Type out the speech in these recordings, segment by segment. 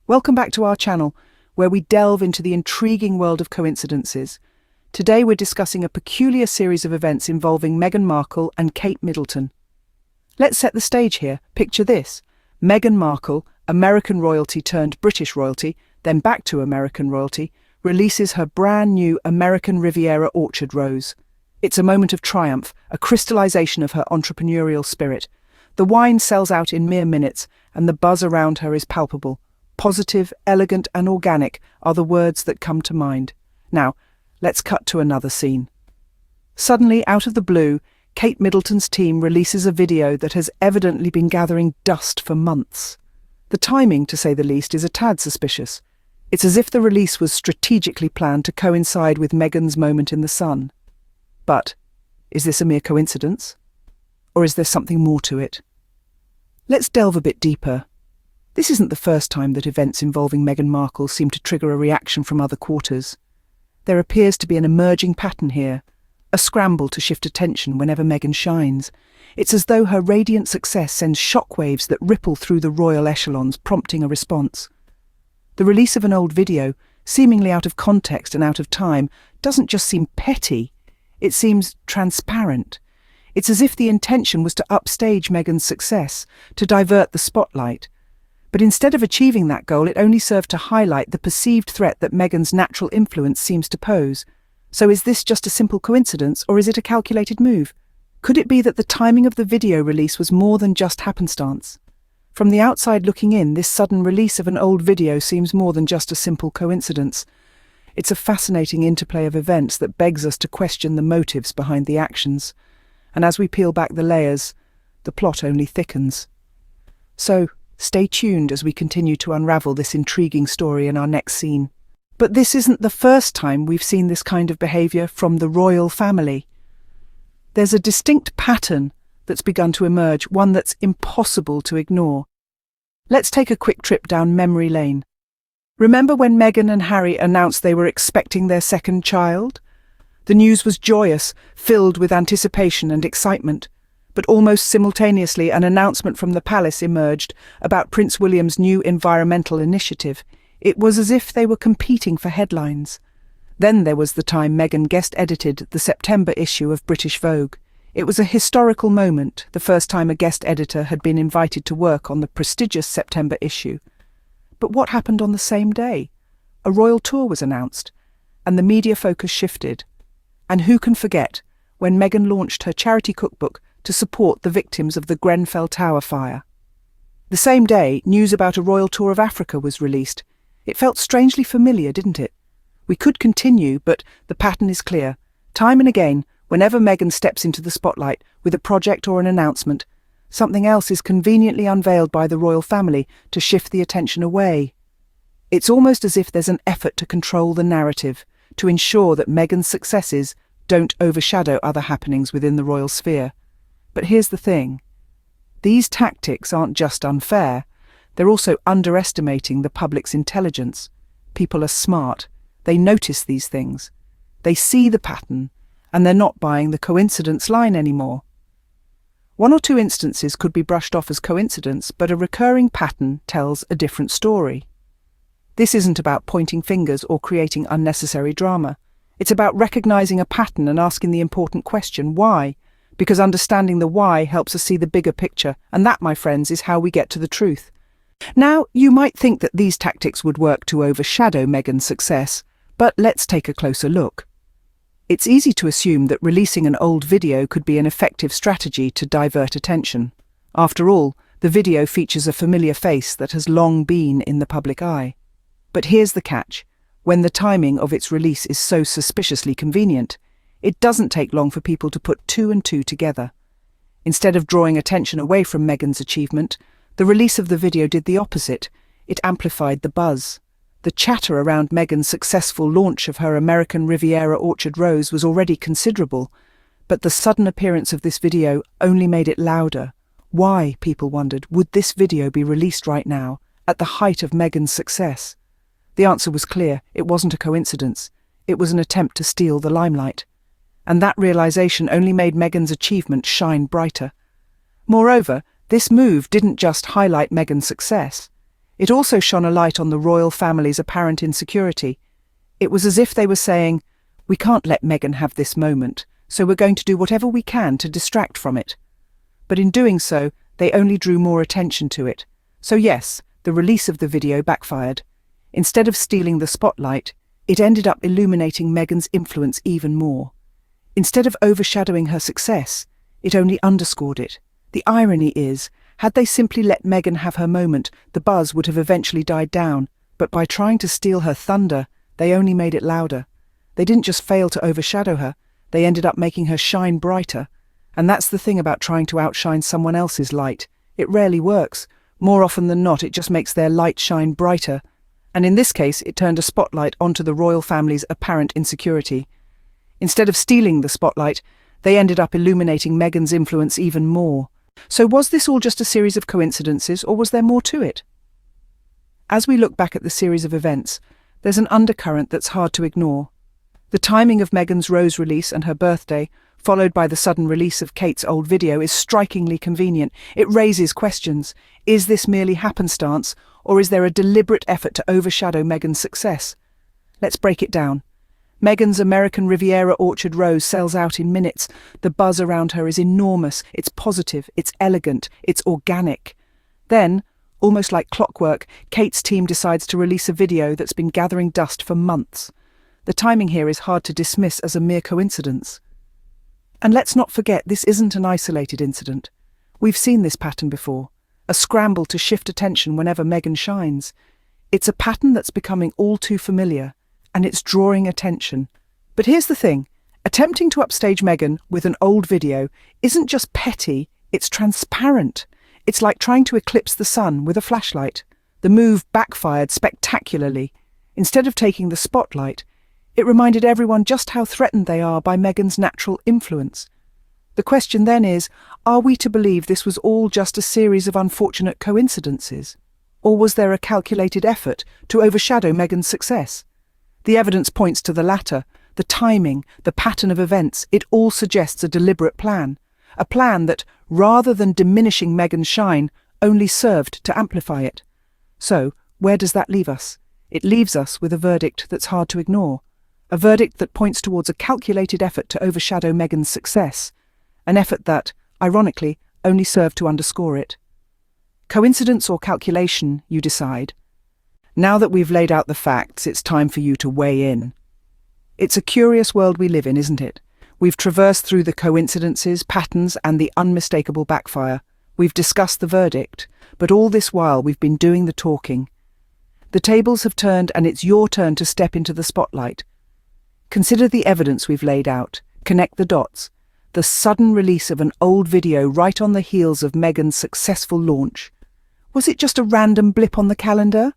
Welcome back to our channel, where we delve into the intriguing world of coincidences. Today we're discussing a peculiar series of events involving Meghan Markle and Kate Middleton. Let's set the stage here. Picture this. Meghan Markle, American royalty turned British royalty, then back to American royalty, releases her brand new American Riviera orchard rose. It's a moment of triumph, a crystallization of her entrepreneurial spirit. The wine sells out in mere minutes, and the buzz around her is palpable. Positive, elegant, and organic are the words that come to mind. Now, let's cut to another scene. Suddenly, out of the blue, Kate Middleton's team releases a video that has evidently been gathering dust for months. The timing, to say the least, is a tad suspicious. It's as if the release was strategically planned to coincide with Meghan's moment in the sun. But, is this a mere coincidence? Or is there something more to it? Let's delve a bit deeper. This isn't the first time that events involving Meghan Markle seem to trigger a reaction from other quarters. There appears to be an emerging pattern here, a scramble to shift attention whenever Meghan shines. It's as though her radiant success sends shockwaves that ripple through the royal echelons, prompting a response. The release of an old video, seemingly out of context and out of time, doesn't just seem petty, it seems transparent. It's as if the intention was to upstage Meghan's success, to divert the spotlight. But instead of achieving that goal, it only served to highlight the perceived threat that Meghan's natural influence seems to pose. So is this just a simple coincidence, or is it a calculated move? Could it be that the timing of the video release was more than just happenstance? From the outside looking in, this sudden release of an old video seems more than just a simple coincidence. It's a fascinating interplay of events that begs us to question the motives behind the actions. And as we peel back the layers, the plot only thickens. So, stay tuned as we continue to unravel this intriguing story in our next scene. But this isn't the first time we've seen this kind of behaviour from the royal family. There's a distinct pattern that's begun to emerge, one that's impossible to ignore. Let's take a quick trip down memory lane. Remember when Meghan and Harry announced they were expecting their second child? The news was joyous, filled with anticipation and excitement. But almost simultaneously, an announcement from the palace emerged about Prince William's new environmental initiative. It was as if they were competing for headlines. Then there was the time Meghan guest-edited the September issue of British Vogue. It was a historical moment, the first time a guest editor had been invited to work on the prestigious September issue. But what happened on the same day? A royal tour was announced, and the media focus shifted. And who can forget when Meghan launched her charity cookbook to support the victims of the Grenfell Tower fire? The same day, news about a royal tour of Africa was released. It felt strangely familiar, didn't it? We could continue, but the pattern is clear. Time and again, whenever Meghan steps into the spotlight with a project or an announcement, something else is conveniently unveiled by the royal family to shift the attention away. It's almost as if there's an effort to control the narrative, to ensure that Meghan's successes don't overshadow other happenings within the royal sphere. But here's the thing. These tactics aren't just unfair, they're also underestimating the public's intelligence. People are smart. They notice these things. They see the pattern, and they're not buying the coincidence line anymore. One or two instances could be brushed off as coincidence, but a recurring pattern tells a different story. This isn't about pointing fingers or creating unnecessary drama. It's about recognizing a pattern and asking the important question, why? Because understanding the why helps us see the bigger picture, and that, my friends, is how we get to the truth. Now, you might think that these tactics would work to overshadow Meghan's success, but let's take a closer look. It's easy to assume that releasing an old video could be an effective strategy to divert attention. After all, the video features a familiar face that has long been in the public eye. But here's the catch. When the timing of its release is so suspiciously convenient, it doesn't take long for people to put two and two together. Instead of drawing attention away from Meghan's achievement, the release of the video did the opposite. It amplified the buzz. The chatter around Meghan's successful launch of her American Riviera orchard rose was already considerable, but the sudden appearance of this video only made it louder. Why, people wondered, would this video be released right now, at the height of Meghan's success? The answer was clear. It wasn't a coincidence. It was an attempt to steal the limelight. And that realization only made Meghan's achievement shine brighter. Moreover, this move didn't just highlight Meghan's success. It also shone a light on the royal family's apparent insecurity. It was as if they were saying, "We can't let Meghan have this moment, so we're going to do whatever we can to distract from it." But in doing so, they only drew more attention to it. So yes, the release of the video backfired. Instead of stealing the spotlight, it ended up illuminating Meghan's influence even more. Instead of overshadowing her success, it only underscored it. The irony is, had they simply let Meghan have her moment, the buzz would have eventually died down, but by trying to steal her thunder, they only made it louder. They didn't just fail to overshadow her, they ended up making her shine brighter. And that's the thing about trying to outshine someone else's light. It rarely works. More often than not, it just makes their light shine brighter. And in this case, it turned a spotlight onto the royal family's apparent insecurity. Instead of stealing the spotlight, they ended up illuminating Meghan's influence even more. So was this all just a series of coincidences, or was there more to it? As we look back at the series of events, there's an undercurrent that's hard to ignore. The timing of Meghan's Rose release and her birthday, followed by the sudden release of Kate's old video, is strikingly convenient. It raises questions. Is this merely happenstance, or is there a deliberate effort to overshadow Meghan's success? Let's break it down. Meghan's American Riviera Orchard Rose sells out in minutes. The buzz around her is enormous. It's positive, it's elegant, it's organic. Then, almost like clockwork, Kate's team decides to release a video that's been gathering dust for months. The timing here is hard to dismiss as a mere coincidence. And let's not forget, this isn't an isolated incident. We've seen this pattern before, a scramble to shift attention whenever Meghan shines. It's a pattern that's becoming all too familiar, and it's drawing attention. But here's the thing, attempting to upstage Meghan with an old video isn't just petty, it's transparent. It's like trying to eclipse the sun with a flashlight. The move backfired spectacularly. Instead of taking the spotlight, it reminded everyone just how threatened they are by Meghan's natural influence. The question then is, are we to believe this was all just a series of unfortunate coincidences? Or was there a calculated effort to overshadow Meghan's success? The evidence points to the latter. The timing, the pattern of events, it all suggests a deliberate plan. A plan that, rather than diminishing Meghan's shine, only served to amplify it. So, where does that leave us? It leaves us with a verdict that's hard to ignore. A verdict that points towards a calculated effort to overshadow Meghan's success. An effort that, ironically, only served to underscore it. Coincidence or calculation, you decide. Now that we've laid out the facts, it's time for you to weigh in. It's a curious world we live in, isn't it? We've traversed through the coincidences, patterns, and the unmistakable backfire. We've discussed the verdict, but all this while we've been doing the talking. The tables have turned, and it's your turn to step into the spotlight. Consider the evidence we've laid out. Connect the dots. The sudden release of an old video right on the heels of Meghan's successful launch. Was it just a random blip on the calendar?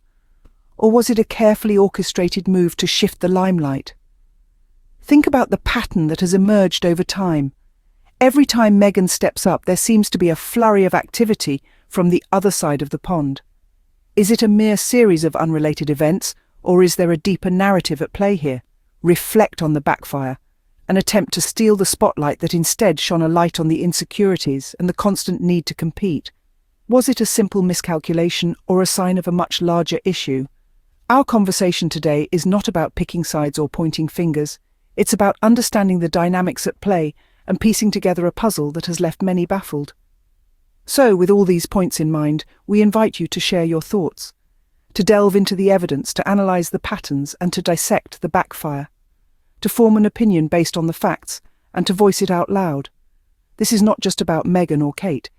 Or was it a carefully orchestrated move to shift the limelight? Think about the pattern that has emerged over time. Every time Meghan steps up, there seems to be a flurry of activity from the other side of the pond. Is it a mere series of unrelated events, or is there a deeper narrative at play here? Reflect on the backfire, an attempt to steal the spotlight that instead shone a light on the insecurities and the constant need to compete. Was it a simple miscalculation or a sign of a much larger issue? Our conversation today is not about picking sides or pointing fingers. It's about understanding the dynamics at play and piecing together a puzzle that has left many baffled. So, with all these points in mind, we invite you to share your thoughts, to delve into the evidence, to analyse the patterns and to dissect the backfire, to form an opinion based on the facts and to voice it out loud. This is not just about Meghan or Kate.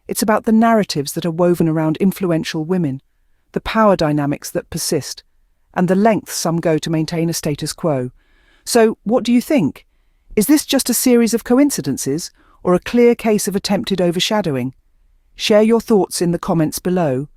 It's about the narratives that are woven around influential women, the power dynamics that persist, and the lengths some go to maintain a status quo. So, what do you think? Is this just a series of coincidences, or a clear case of attempted overshadowing? Share your thoughts in the comments below.